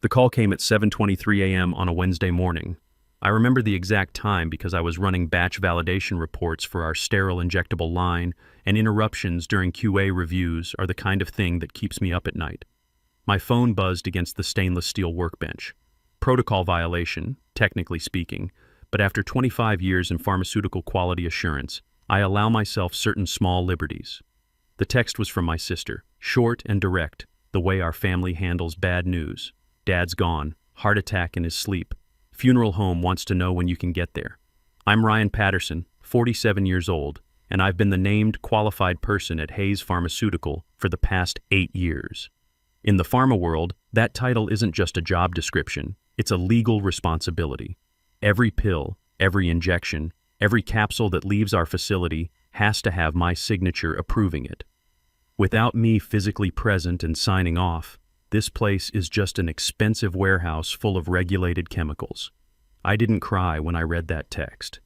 The call came at 7:23 a.m. on a Wednesday morning. I remember the exact time because I was running batch validation reports for our sterile injectable line, and interruptions during QA reviews are the kind of thing that keeps me up at night. My phone buzzed against the stainless steel workbench. Protocol violation, technically speaking, but after 25 years in pharmaceutical quality assurance, I allow myself certain small liberties. The text was from my sister, short and direct, the way our family handles bad news. Dad's gone, heart attack in his sleep. Funeral home wants to know when you can get there. I'm Ryan Patterson, 47 years old, and I've been the named qualified person at Hayes Pharmaceutical for the past 8 years. In the pharma world, that title isn't just a job description, it's a legal responsibility. Every pill, every injection, every capsule that leaves our facility has to have my signature approving it. Without me physically present and signing off, this place is just an expensive warehouse full of regulated chemicals. I didn't cry when I read that text.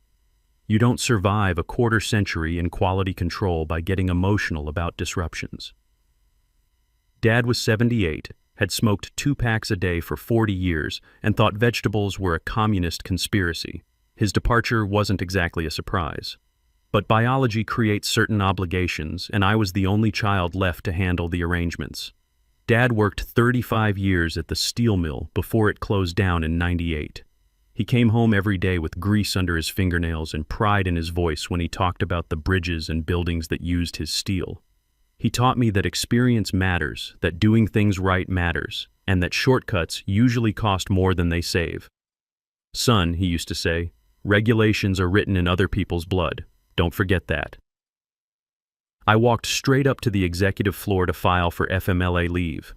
You don't survive a quarter century in quality control by getting emotional about disruptions. Dad was 78, had smoked 2 packs a day for 40 years, and thought vegetables were a communist conspiracy. His departure wasn't exactly a surprise. But biology creates certain obligations, and I was the only child left to handle the arrangements. Dad worked 35 years at the steel mill before it closed down in '98. He came home every day with grease under his fingernails and pride in his voice when he talked about the bridges and buildings that used his steel. He taught me that experience matters, that doing things right matters, and that shortcuts usually cost more than they save. Son, he used to say, regulations are written in other people's blood. Don't forget that. I walked straight up to the executive floor to file for FMLA leave.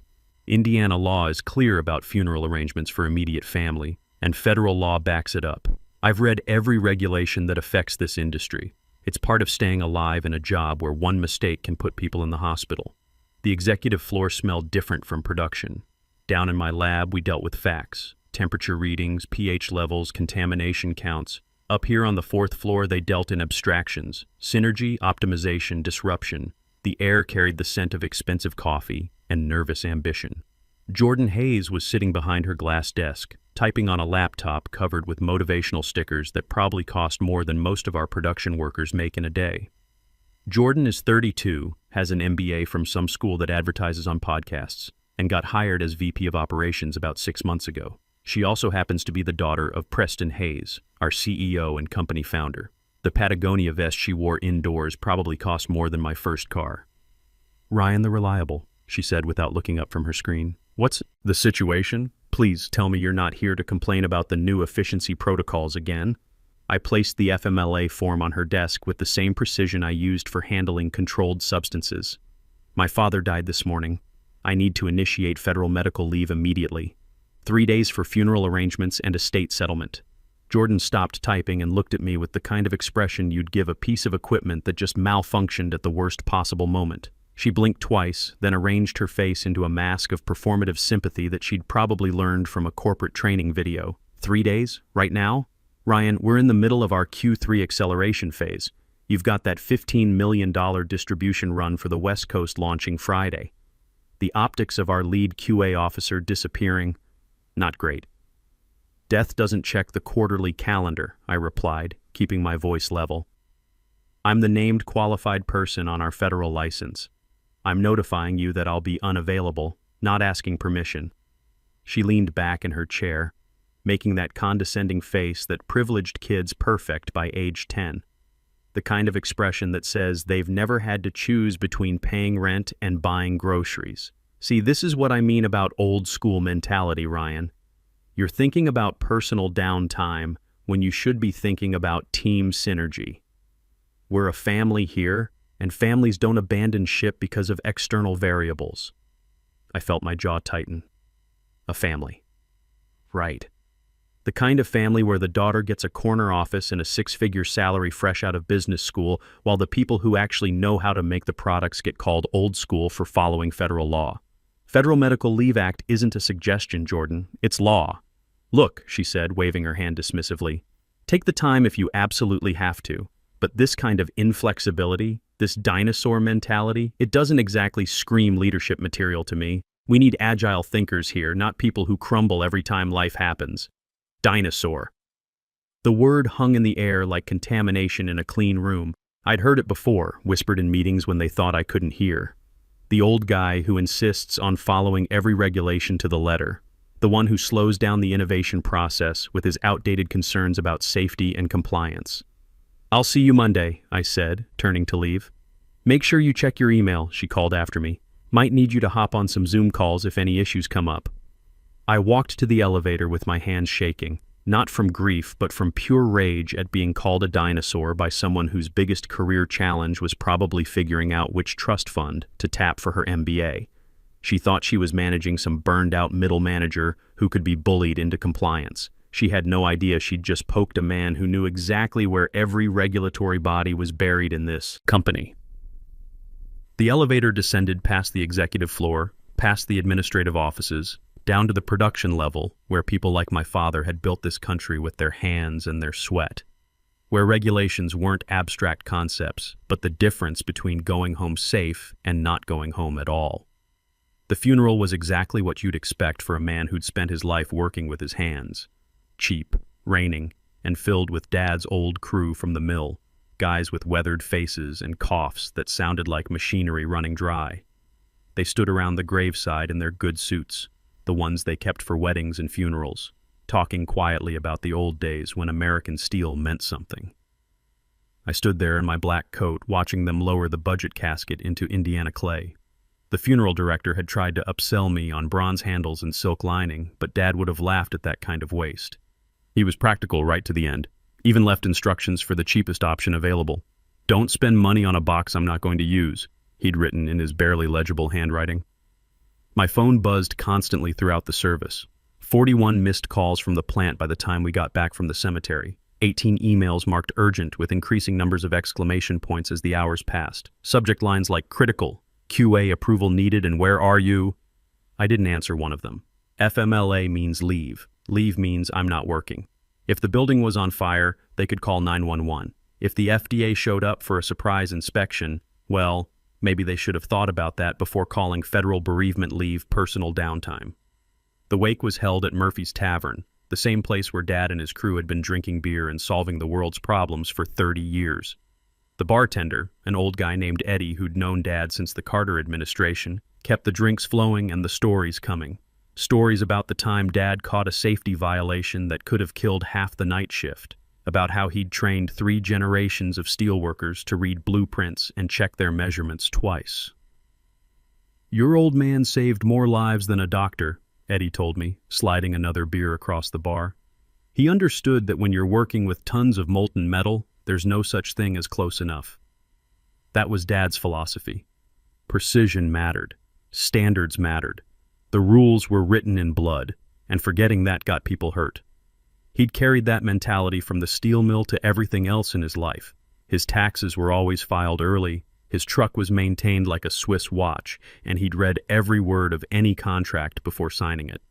Indiana law is clear about funeral arrangements for immediate family, and federal law backs it up. I've read every regulation that affects this industry. It's part of staying alive in a job where one mistake can put people in the hospital. The executive floor smelled different from production. Down in my lab, we dealt with facts, temperature readings, pH levels, contamination counts. Up here on the 4th floor, they dealt in abstractions, synergy, optimization, disruption. The air carried the scent of expensive coffee and nervous ambition. Jordan Hayes was sitting behind her glass desk, typing on a laptop covered with motivational stickers that probably cost more than most of our production workers make in a day. Jordan is 32, has an MBA from some school that advertises on podcasts, and got hired as VP of Operations about 6 months ago. She also happens to be the daughter of Preston Hayes, our CEO and company founder. The Patagonia vest she wore indoors probably cost more than my first car. Ryan the Reliable, she said without looking up from her screen. What's the situation? Please tell me you're not here to complain about the new efficiency protocols again. I placed the FMLA form on her desk with the same precision I used for handling controlled substances. My father died this morning. I need to initiate federal medical leave immediately. 3 days for funeral arrangements and estate settlement. Jordan stopped typing and looked at me with the kind of expression you'd give a piece of equipment that just malfunctioned at the worst possible moment. She blinked twice, then arranged her face into a mask of performative sympathy that she'd probably learned from a corporate training video. 3 days? Right now? Ryan, we're in the middle of our Q3 acceleration phase. You've got that $15 million distribution run for the West Coast launching Friday. The optics of our lead QA officer disappearing. Not great. Death doesn't check the quarterly calendar, I replied, keeping my voice level. I'm the named qualified person on our federal license. I'm notifying you that I'll be unavailable, not asking permission. She leaned back in her chair, making that condescending face that privileged kids perfect by age 10. The kind of expression that says they've never had to choose between paying rent and buying groceries. See, this is what I mean about old school mentality, Ryan. You're thinking about personal downtime when you should be thinking about team synergy. We're a family here, and families don't abandon ship because of external variables. I felt my jaw tighten. A family. Right. The kind of family where the daughter gets a corner office and a 6-figure salary fresh out of business school, while the people who actually know how to make the products get called old school for following federal law. Federal Medical Leave Act isn't a suggestion, Jordan. It's law. Look, she said, waving her hand dismissively. Take the time if you absolutely have to. But this kind of inflexibility, this dinosaur mentality, it doesn't exactly scream leadership material to me. We need agile thinkers here, not people who crumble every time life happens. Dinosaur. The word hung in the air like contamination in a clean room. I'd heard it before, whispered in meetings when they thought I couldn't hear. The old guy who insists on following every regulation to the letter. The one who slows down the innovation process with his outdated concerns about safety and compliance. "I'll see you Monday," I said, turning to leave. "Make sure you check your email," she called after me. "Might need you to hop on some Zoom calls if any issues come up." I walked to the elevator with my hands shaking, not from grief but from pure rage at being called a dinosaur by someone whose biggest career challenge was probably figuring out which trust fund to tap for her MBA. She thought she was managing some burned-out middle manager who could be bullied into compliance. She had no idea she'd just poked a man who knew exactly where every regulatory body was buried in this company. The elevator descended past the executive floor, past the administrative offices, down to the production level where people like my father had built this country with their hands and their sweat. Where regulations weren't abstract concepts, but the difference between going home safe and not going home at all. The funeral was exactly what you'd expect for a man who'd spent his life working with his hands. Cheap, raining, and filled with Dad's old crew from the mill, guys with weathered faces and coughs that sounded like machinery running dry. They stood around the graveside in their good suits, the ones they kept for weddings and funerals, talking quietly about the old days when American steel meant something. I stood there in my black coat watching them lower the budget casket into Indiana clay. The funeral director had tried to upsell me on bronze handles and silk lining, but Dad would have laughed at that kind of waste. He was practical right to the end, even left instructions for the cheapest option available. "Don't spend money on a box I'm not going to use," he'd written in his barely legible handwriting. My phone buzzed constantly throughout the service. 41 missed calls from the plant by the time we got back from the cemetery. 18 emails marked urgent with increasing numbers of exclamation points as the hours passed. Subject lines like critical, QA approval needed, and where are you? I didn't answer one of them. FMLA means leave. Leave means I'm not working. If the building was on fire, they could call 911. If the FDA showed up for a surprise inspection, well, maybe they should have thought about that before calling federal bereavement leave personal downtime. The wake was held at Murphy's Tavern, the same place where Dad and his crew had been drinking beer and solving the world's problems for 30 years. The bartender, an old guy named Eddie who'd known Dad since the Carter administration, kept the drinks flowing and the stories coming. Stories about the time Dad caught a safety violation that could have killed half the night shift, about how he'd trained 3 generations of steelworkers to read blueprints and check their measurements twice. "Your old man saved more lives than a doctor," Eddie told me, sliding another beer across the bar. He understood that when you're working with tons of molten metal, there's no such thing as close enough. That was Dad's philosophy. Precision mattered. Standards mattered. The rules were written in blood, and forgetting that got people hurt. He'd carried that mentality from the steel mill to everything else in his life. His taxes were always filed early, his truck was maintained like a Swiss watch, and he'd read every word of any contract before signing it.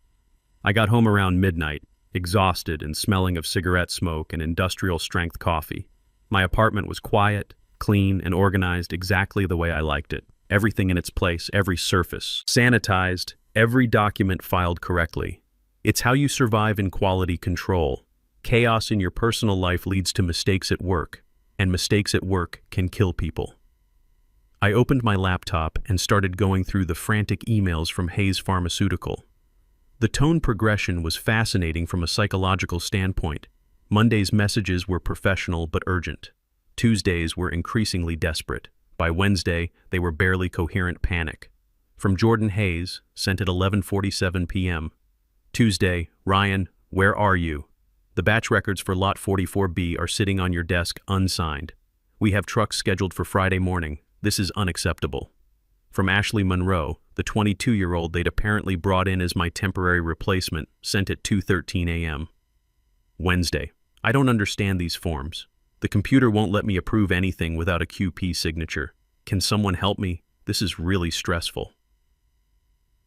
I got home around midnight, exhausted and smelling of cigarette smoke and industrial-strength coffee. My apartment was quiet, clean, and organized exactly the way I liked it. Everything in its place, every surface sanitized, every document filed correctly. It's how you survive in quality control. Chaos in your personal life leads to mistakes at work, and mistakes at work can kill people. I opened my laptop and started going through the frantic emails from Hayes Pharmaceutical. The tone progression was fascinating from a psychological standpoint. Monday's messages were professional but urgent. Tuesdays were increasingly desperate. By Wednesday, they were barely coherent panic. From Jordan Hayes, sent at 11:47 p.m. Tuesday, Ryan, where are you? The batch records for Lot 44B are sitting on your desk unsigned. We have trucks scheduled for Friday morning. This is unacceptable. From Ashley Monroe, the 22-year-old they'd apparently brought in as my temporary replacement, sent at 2:13 a.m. Wednesday. I don't understand these forms. The computer won't let me approve anything without a QP signature. Can someone help me? This is really stressful.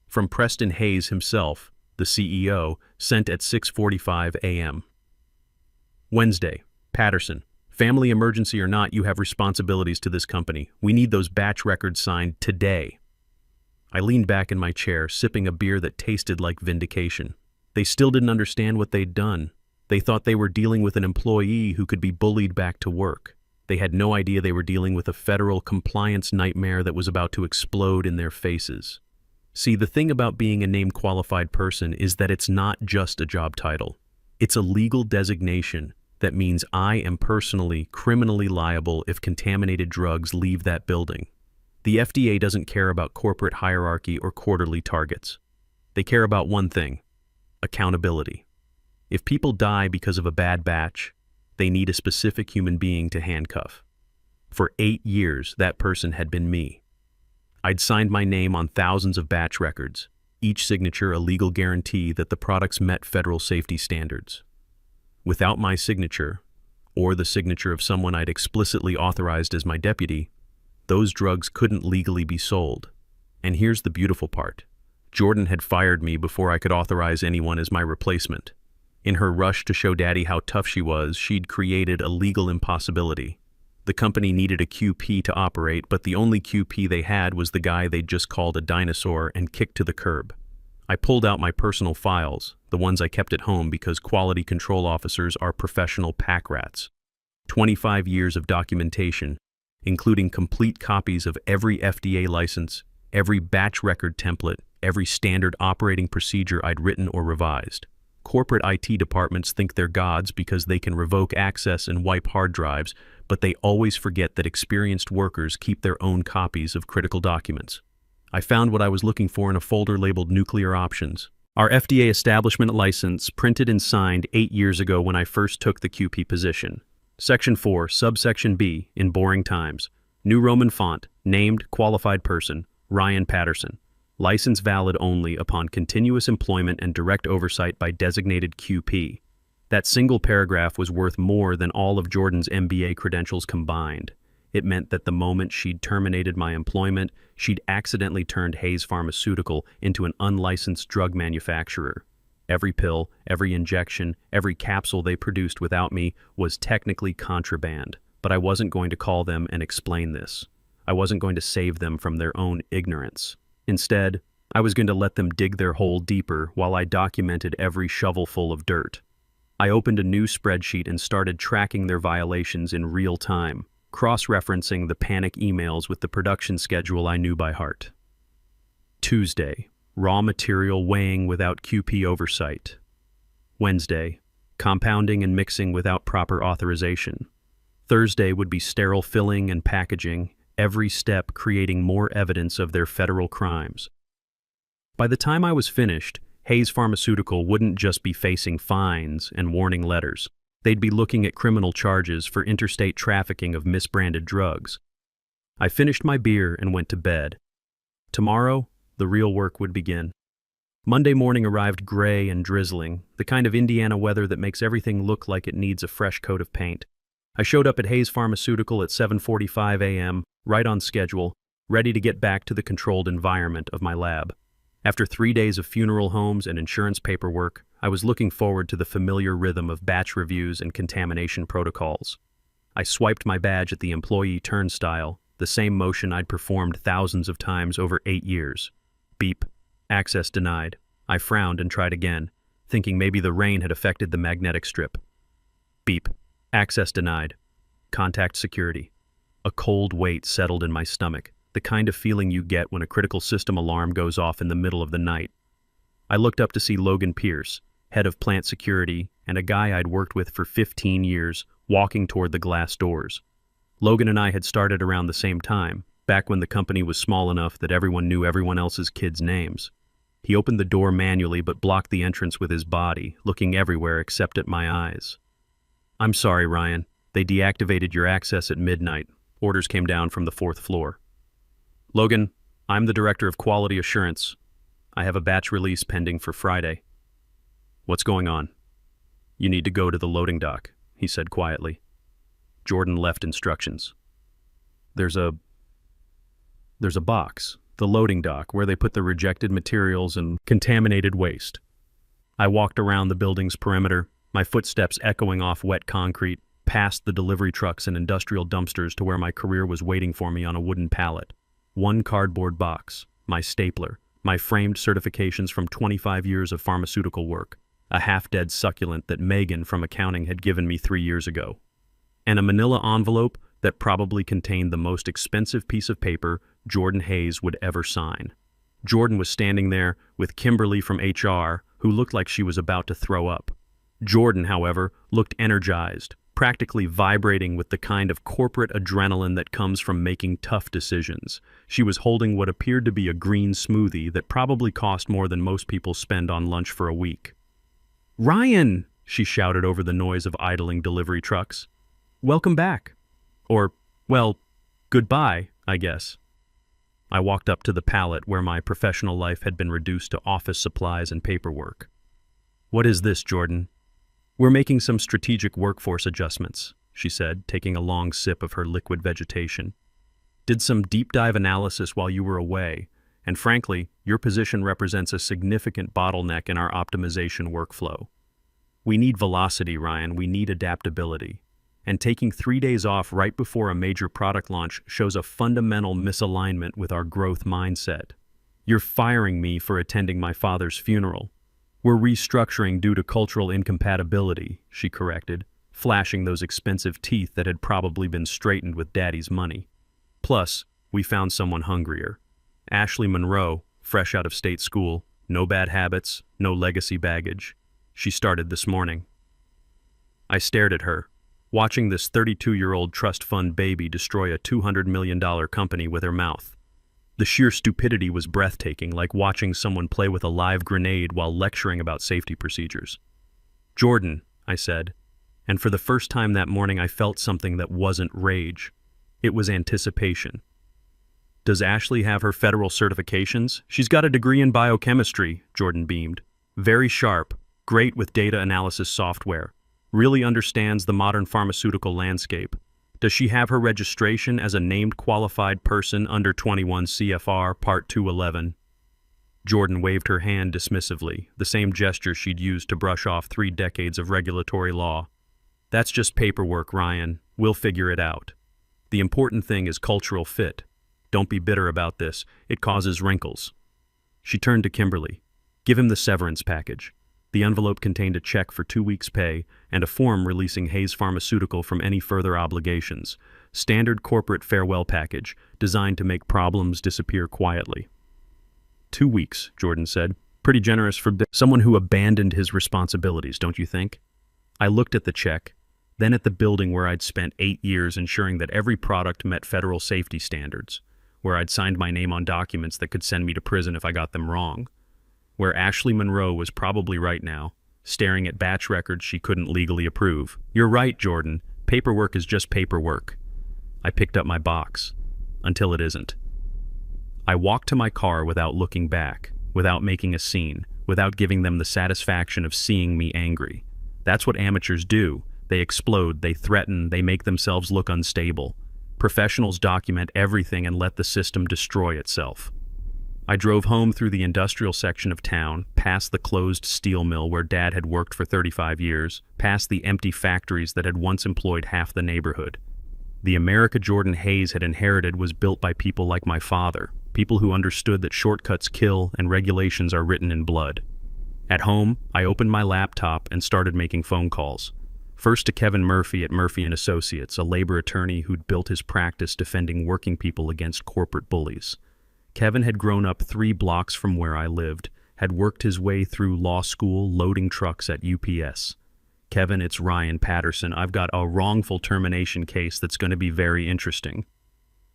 From Preston Hayes himself, the CEO, sent at 6:45 a.m. Wednesday. Patterson. Family emergency or not, you have responsibilities to this company. We need those batch records signed today. I leaned back in my chair, sipping a beer that tasted like vindication. They still didn't understand what they'd done. They thought they were dealing with an employee who could be bullied back to work. They had no idea they were dealing with a federal compliance nightmare that was about to explode in their faces. See, the thing about being a named qualified person is that it's not just a job title. It's a legal designation that means I am personally, criminally liable if contaminated drugs leave that building. The FDA doesn't care about corporate hierarchy or quarterly targets. They care about one thing: accountability. If people die because of a bad batch, they need a specific human being to handcuff. For 8 years, that person had been me. I'd signed my name on thousands of batch records, each signature a legal guarantee that the products met federal safety standards. Without my signature, or the signature of someone I'd explicitly authorized as my deputy, those drugs couldn't legally be sold. And here's the beautiful part. Jordan had fired me before I could authorize anyone as my replacement. In her rush to show Daddy how tough she was, she'd created a legal impossibility. The company needed a QP to operate, but the only QP they had was the guy they'd just called a dinosaur and kicked to the curb. I pulled out my personal files, the ones I kept at home because quality control officers are professional pack rats. 25 years of documentation, including complete copies of every FDA license, every batch record template, every standard operating procedure I'd written or revised. Corporate IT departments think they're gods because they can revoke access and wipe hard drives, but they always forget that experienced workers keep their own copies of critical documents. I found what I was looking for in a folder labeled Nuclear Options. Our FDA establishment license, printed and signed 8 years ago when I first took the QP position. Section 4, subsection B, in boring times. New Roman font, named qualified person, Ryan Patterson. License valid only upon continuous employment and direct oversight by designated QP. That single paragraph was worth more than all of Jordan's MBA credentials combined. It meant that the moment she'd terminated my employment, she'd accidentally turned Hayes Pharmaceutical into an unlicensed drug manufacturer. Every pill, every injection, every capsule they produced without me was technically contraband, but I wasn't going to call them and explain this. I wasn't going to save them from their own ignorance. Instead, I was going to let them dig their hole deeper while I documented every shovelful of dirt. I opened a new spreadsheet and started tracking their violations in real time, cross-referencing the panic emails with the production schedule I knew by heart. Tuesday, raw material weighing without QP oversight. Wednesday, compounding and mixing without proper authorization. Thursday would be sterile filling and packaging, every step creating more evidence of their federal crimes. By the time I was finished, Hayes Pharmaceutical wouldn't just be facing fines and warning letters. They'd be looking at criminal charges for interstate trafficking of misbranded drugs. I finished my beer and went to bed. Tomorrow, the real work would begin. Monday morning arrived gray and drizzling, the kind of Indiana weather that makes everything look like it needs a fresh coat of paint. I showed up at Hayes Pharmaceutical at 7:45 a.m., right on schedule, ready to get back to the controlled environment of my lab. After 3 days of funeral homes and insurance paperwork, I was looking forward to the familiar rhythm of batch reviews and contamination protocols. I swiped my badge at the employee turnstile, the same motion I'd performed thousands of times over 8 years. Beep. Access denied. I frowned and tried again, thinking maybe the rain had affected the magnetic strip. Beep. Access denied. Contact security. A cold weight settled in my stomach, the kind of feeling you get when a critical system alarm goes off in the middle of the night. I looked up to see Logan Pierce, head of plant security, and a guy I'd worked with for 15 years, walking toward the glass doors. Logan and I had started around the same time, back when the company was small enough that everyone knew everyone else's kids' names. He opened the door manually but blocked the entrance with his body, looking everywhere except at my eyes. "I'm sorry, Ryan. They deactivated your access at midnight. Orders came down from the 4th floor." "Logan, I'm the Director of Quality Assurance. I have a batch release pending for Friday." "What's going on?" "You need to go to the loading dock," he said quietly. Jordan left instructions. There's a box, the loading dock, where they put the rejected materials and contaminated waste. I walked around the building's perimeter, my footsteps echoing off wet concrete, past the delivery trucks and industrial dumpsters to where my career was waiting for me on a wooden pallet. One cardboard box, my stapler, my framed certifications from 25 years of pharmaceutical work, a half-dead succulent that Megan from accounting had given me 3 years ago, and a manila envelope that probably contained the most expensive piece of paper Jordan Hayes would ever sign. Jordan was standing there with Kimberly from HR, who looked like she was about to throw up. Jordan, however, looked energized, practically vibrating with the kind of corporate adrenaline that comes from making tough decisions. She was holding what appeared to be a green smoothie that probably cost more than most people spend on lunch for a week. "Ryan!" she shouted over the noise of idling delivery trucks. "Welcome back." Or, well, goodbye, I guess. I walked up to the pallet where my professional life had been reduced to office supplies and paperwork. "What is this, Jordan?" "We're making some strategic workforce adjustments," she said, taking a long sip of her liquid vegetation. "Did some deep dive analysis while you were away, and frankly, your position represents a significant bottleneck in our optimization workflow. We need velocity, Ryan, we need adaptability. And taking 3 days off right before a major product launch shows a fundamental misalignment with our growth mindset. You're firing me for attending my father's funeral. We're restructuring due to cultural incompatibility," she corrected, flashing those expensive teeth that had probably been straightened with Daddy's money. "Plus, we found someone hungrier. Ashley Monroe, fresh out of state school, no bad habits, no legacy baggage. She started this morning." I stared at her, watching this 32-year-old trust fund baby destroy a $200 million company with her mouth. The sheer stupidity was breathtaking, like watching someone play with a live grenade while lecturing about safety procedures. "Jordan," I said, and for the first time that morning I felt something that wasn't rage. It was anticipation. "Does Ashley have her federal certifications?" "She's got a degree in biochemistry," Jordan beamed. "Very sharp, great with data analysis software. Really understands the modern pharmaceutical landscape. Does she have her registration as a named qualified person under 21 CFR Part 211? Jordan waved her hand dismissively, the same gesture she'd used to brush off 3 decades of regulatory law. "That's just paperwork, Ryan. We'll figure it out. The important thing is cultural fit. Don't be bitter about this. It causes wrinkles." She turned to Kimberly. "Give him the severance package." The envelope contained a check for 2 weeks' pay and a form releasing Hayes Pharmaceutical from any further obligations. Standard corporate farewell package, designed to make problems disappear quietly. 2 weeks, Jordan said. Pretty generous for someone who abandoned his responsibilities, don't you think? I looked at the check, then at the building where I'd spent 8 years ensuring that every product met federal safety standards, where I'd signed my name on documents that could send me to prison if I got them wrong, where Ashley Monroe was probably right now, staring at batch records she couldn't legally approve. "You're right, Jordan. Paperwork is just paperwork." I picked up my box. Until it isn't. I walked to my car without looking back, without making a scene, without giving them the satisfaction of seeing me angry. That's what amateurs do. They explode, they threaten, they make themselves look unstable. Professionals document everything and let the system destroy itself. I drove home through the industrial section of town, past the closed steel mill where Dad had worked for 35 years, past the empty factories that had once employed half the neighborhood. The America Jordan Hayes had inherited was built by people like my father, people who understood that shortcuts kill and regulations are written in blood. At home, I opened my laptop and started making phone calls. First to Kevin Murphy at Murphy & Associates, a labor attorney who'd built his practice defending working people against corporate bullies. Kevin had grown up 3 blocks from where I lived, had worked his way through law school loading trucks at UPS. "Kevin, it's Ryan Patterson. I've got a wrongful termination case that's going to be very interesting."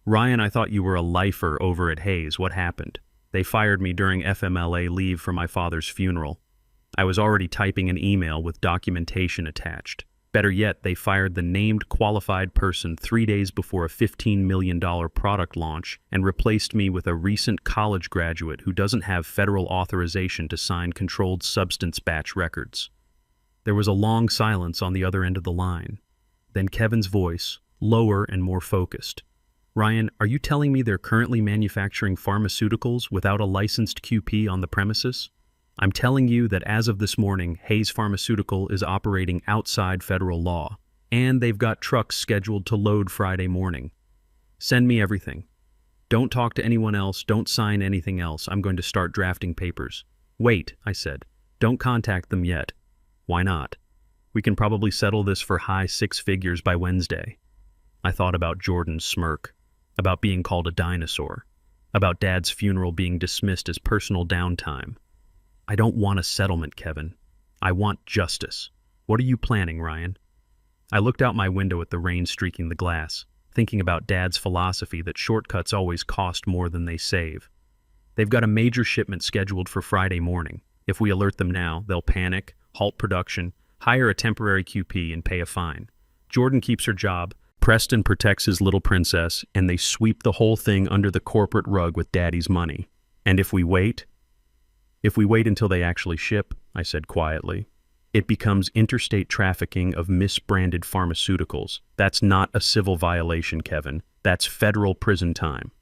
"Ryan, I thought you were a lifer over at Hayes. What happened?" "They fired me during FMLA leave for my father's funeral." I was already typing an email with documentation attached. Better yet, they fired the named qualified person 3 days before a $15 million product launch and replaced me with a recent college graduate who doesn't have federal authorization to sign controlled substance batch records. There was a long silence on the other end of the line. Then Kevin's voice, lower and more focused. "Ryan, are you telling me they're currently manufacturing pharmaceuticals without a licensed QP on the premises? I'm telling you that as of this morning, Hayes Pharmaceutical is operating outside federal law, and they've got trucks scheduled to load Friday morning. Send me everything. Don't talk to anyone else, don't sign anything else. I'm going to start drafting papers. Wait, I said. Don't contact them yet. Why not? We can probably settle this for high six figures by Wednesday. I thought about Jordan's smirk, about being called a dinosaur, about Dad's funeral being dismissed as personal downtime. I don't want a settlement, Kevin. I want justice. What are you planning, Ryan? I looked out my window at the rain streaking the glass, thinking about Dad's philosophy that shortcuts always cost more than they save. They've got a major shipment scheduled for Friday morning. If we alert them now, they'll panic, halt production, hire a temporary QP, and pay a fine. Jordan keeps her job, Preston protects his little princess, and they sweep the whole thing under the corporate rug with Daddy's money. And if we wait? If we wait until they actually ship, I said quietly, it becomes interstate trafficking of misbranded pharmaceuticals. That's not a civil violation, Kevin. That's federal prison time.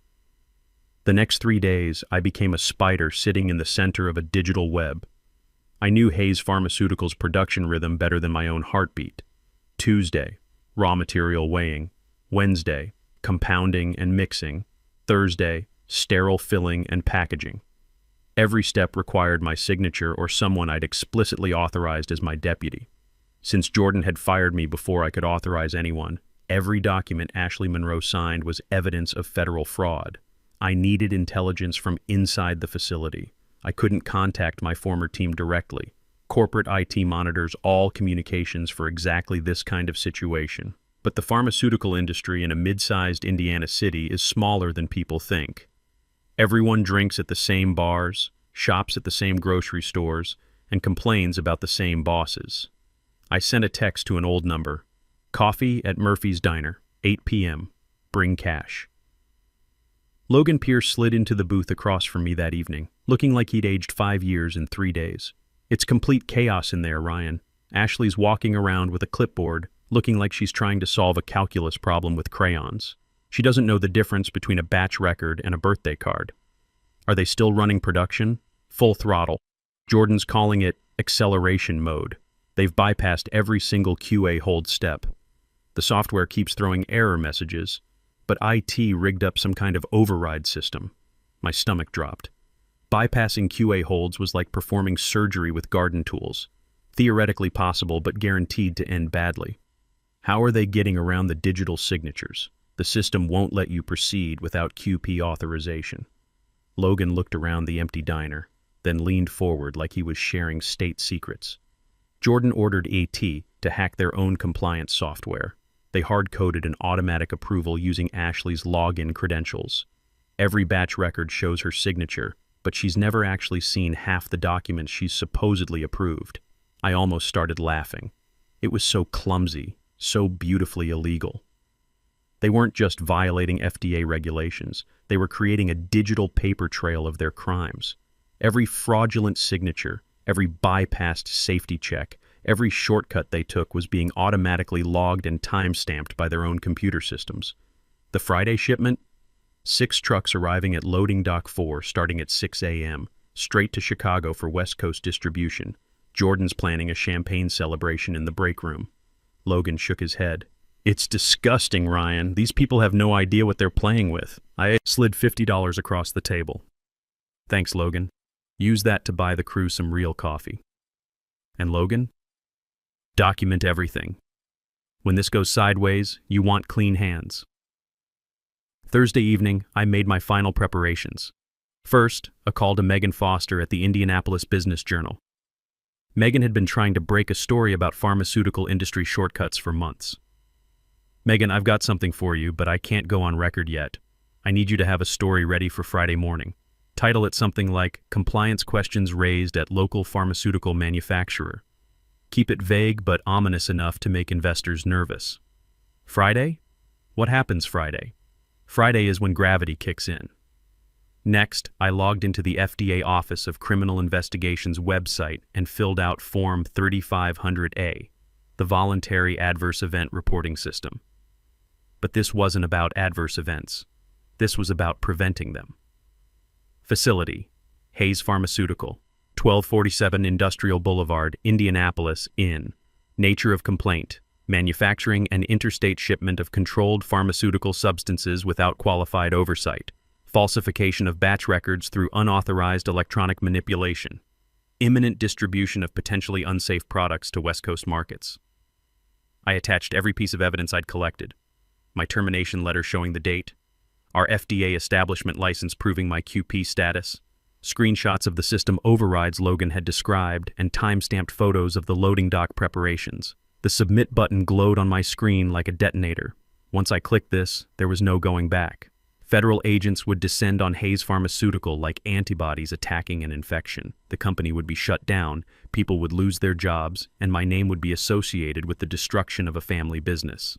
The next 3 days, I became a spider sitting in the center of a digital web. I knew Hayes Pharmaceuticals' production rhythm better than my own heartbeat. Tuesday, raw material weighing. Wednesday, compounding and mixing. Thursday, sterile filling and packaging. Every step required my signature or someone I'd explicitly authorized as my deputy. Since Jordan had fired me before I could authorize anyone, every document Ashley Monroe signed was evidence of federal fraud. I needed intelligence from inside the facility. I couldn't contact my former team directly. Corporate IT monitors all communications for exactly this kind of situation. But the pharmaceutical industry in a mid-sized Indiana city is smaller than people think. Everyone drinks at the same bars, shops at the same grocery stores, and complains about the same bosses. I sent a text to an old number. Coffee at Murphy's Diner, 8 p.m. Bring cash. Logan Pierce slid into the booth across from me that evening, looking like he'd aged 5 years in 3 days. It's complete chaos in there, Ryan. Ashley's walking around with a clipboard, looking like she's trying to solve a calculus problem with crayons. She doesn't know the difference between a batch record and a birthday card. Are they still running production? Full throttle. Jordan's calling it acceleration mode. They've bypassed every single QA hold step. The software keeps throwing error messages, but IT rigged up some kind of override system. My stomach dropped. Bypassing QA holds was like performing surgery with garden tools. Theoretically possible, but guaranteed to end badly. How are they getting around the digital signatures? The system won't let you proceed without QP authorization. Logan looked around the empty diner, then leaned forward like he was sharing state secrets. Jordan ordered AT to hack their own compliance software. They hard-coded an automatic approval using Ashley's login credentials. Every batch record shows her signature, but she's never actually seen half the documents she's supposedly approved. I almost started laughing. It was so clumsy, so beautifully illegal. They weren't just violating FDA regulations, they were creating a digital paper trail of their crimes. Every fraudulent signature, every bypassed safety check, every shortcut they took was being automatically logged and time-stamped by their own computer systems. The Friday shipment? 6 trucks arriving at Loading Dock 4 starting at 6 a.m., straight to Chicago for West Coast distribution. Jordan's planning a champagne celebration in the break room. Logan shook his head. It's disgusting, Ryan. These people have no idea what they're playing with. I slid $50 across the table. Thanks, Logan. Use that to buy the crew some real coffee. And Logan? Document everything. When this goes sideways, you want clean hands. Thursday evening, I made my final preparations. First, a call to Megan Foster at the Indianapolis Business Journal. Megan had been trying to break a story about pharmaceutical industry shortcuts for months. Megan, I've got something for you, but I can't go on record yet. I need you to have a story ready for Friday morning. Title it something like Compliance Questions Raised at Local Pharmaceutical Manufacturer. Keep it vague but ominous enough to make investors nervous. Friday? What happens Friday? Friday is when gravity kicks in. Next, I logged into the FDA Office of Criminal Investigations website and filled out Form 3500A, the Voluntary Adverse Event Reporting System. But this wasn't about adverse events. This was about preventing them. Facility: Hayes Pharmaceutical, 1247 Industrial Boulevard, Indianapolis, IN. Nature of complaint: manufacturing and interstate shipment of controlled pharmaceutical substances without qualified oversight. falsification of batch records through unauthorized electronic manipulation, imminent distribution of potentially unsafe products to West Coast markets. I attached every piece of evidence I'd collected: my termination letter showing the date, our FDA establishment license proving my QP status, screenshots of the system overrides Logan had described, and time-stamped photos of the loading dock preparations. The submit button glowed on my screen like a detonator. Once I clicked this, there was no going back. Federal agents would descend on Hayes Pharmaceutical like antibodies attacking an infection. The company would be shut down, people would lose their jobs, and my name would be associated with the destruction of a family business.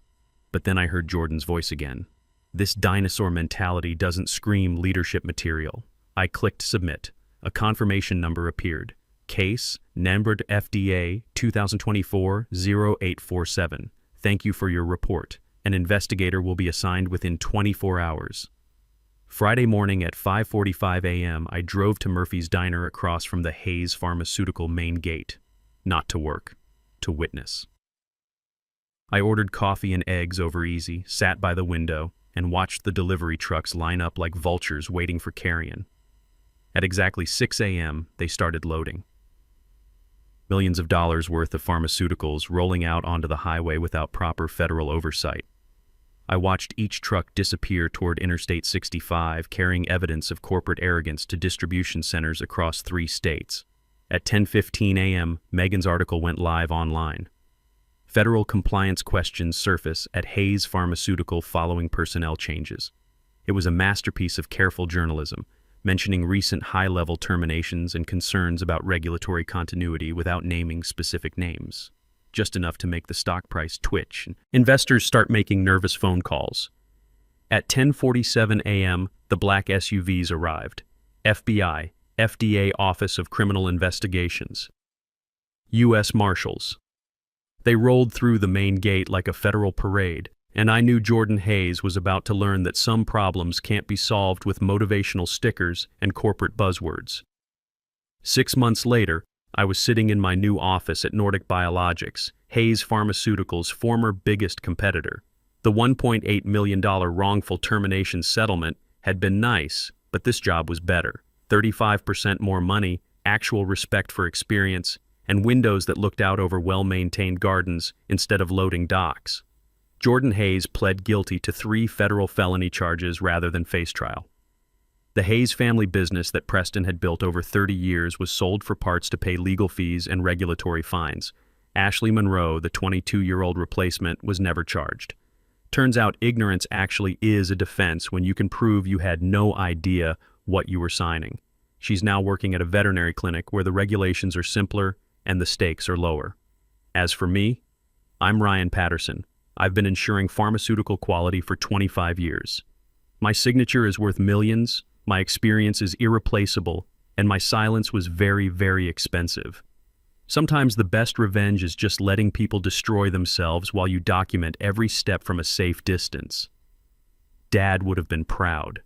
But then I heard Jordan's voice again. This dinosaur mentality doesn't scream leadership material. I clicked submit. A confirmation number appeared. Case numbered FDA 2024-0847. Thank you for your report. An investigator will be assigned within 24 hours. Friday morning at 5:45 a.m., I drove to Murphy's Diner across from the Hayes Pharmaceutical main gate. Not to work, to witness. I ordered coffee and eggs over easy, sat by the window, and watched the delivery trucks line up like vultures waiting for carrion. At exactly 6 a.m., they started loading. Millions of dollars worth of pharmaceuticals rolling out onto the highway without proper federal oversight. I watched each truck disappear toward Interstate 65, carrying evidence of corporate arrogance to distribution centers across 3 states. At 10:15 a.m., Megan's article went live online. Federal compliance questions surface at Hayes Pharmaceutical following personnel changes. It was a masterpiece of careful journalism, mentioning recent high-level terminations and concerns about regulatory continuity without naming specific names. Just enough to make the stock price twitch. Investors start making nervous phone calls. At 10:47 a.m., the black SUVs arrived. FBI, FDA Office of Criminal Investigations, U.S. Marshals. They rolled through the main gate like a federal parade, and I knew Jordan Hayes was about to learn that some problems can't be solved with motivational stickers and corporate buzzwords. 6 months later, I was sitting in my new office at Nordic Biologics, Hayes Pharmaceutical's former biggest competitor. The $1.8 million wrongful termination settlement had been nice, but this job was better. 35% more money, actual respect for experience, and windows that looked out over well-maintained gardens instead of loading docks. Jordan Hayes pled guilty to 3 federal felony charges rather than face trial. The Hayes family business that Preston had built over 30 years was sold for parts to pay legal fees and regulatory fines. Ashley Monroe, the 22-year-old replacement, was never charged. Turns out ignorance actually is a defense when you can prove you had no idea what you were signing. She's now working at a veterinary clinic where the regulations are simpler and the stakes are lower. As for me, I'm Ryan Patterson. I've been ensuring pharmaceutical quality for 25 years. My signature is worth millions. My experience is irreplaceable, and my silence was very, very expensive. Sometimes the best revenge is just letting people destroy themselves while you document every step from a safe distance. Dad would have been proud.